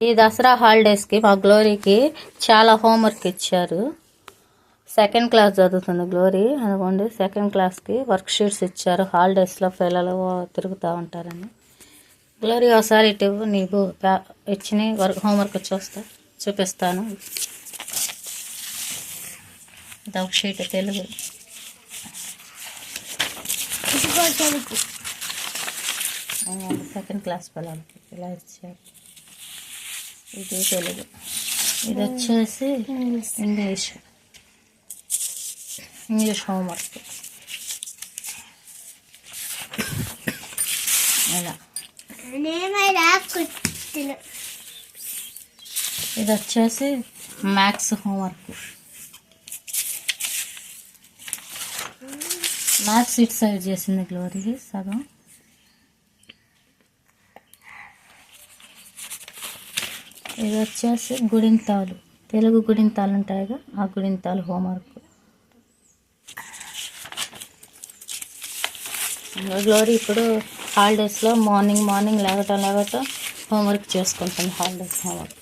ఈ దసరా హాలిడేస్కి మా గ్లోరీకి చాలా హోంవర్క్ ఇచ్చారు. సెకండ్ క్లాస్ చదువుతుంది గ్లోరీ. అనుకోండి, సెకండ్ క్లాస్కి వర్క్ షీట్స్ ఇచ్చారు. హాలిడేస్లో పిల్లలు తిరుగుతూ ఉంటారని. గ్లోరీ ఒకసారి ఇటు నీకు ఇచ్చిన హోంవర్క్ చూపిస్తాను. Work sheet Telugu. Second class పిల్లలకి ఇలా ఇచ్చారు. ఇది తెలుగు. ఇది వచ్చేసి ఇంగ్లీష్ హోంవర్క్. ఇలా ఇది వచ్చేసి మ్యాథ్స్ హోంవర్క్. మ్యాథ్స్ ఇటు సైడ్ చేసింది గ్లోరీ సగం. ఇది వచ్చేసి గుడింతాలు, తెలుగు గుడింతాలు ఉంటాయిగా, ఆ గుడింతాలు హోంవర్క్. గ్లోరీ ఇప్పుడు హాలిడేస్లో మార్నింగ్ లేవటం హోంవర్క్ చేసుకుంటుంది. Holidays homework.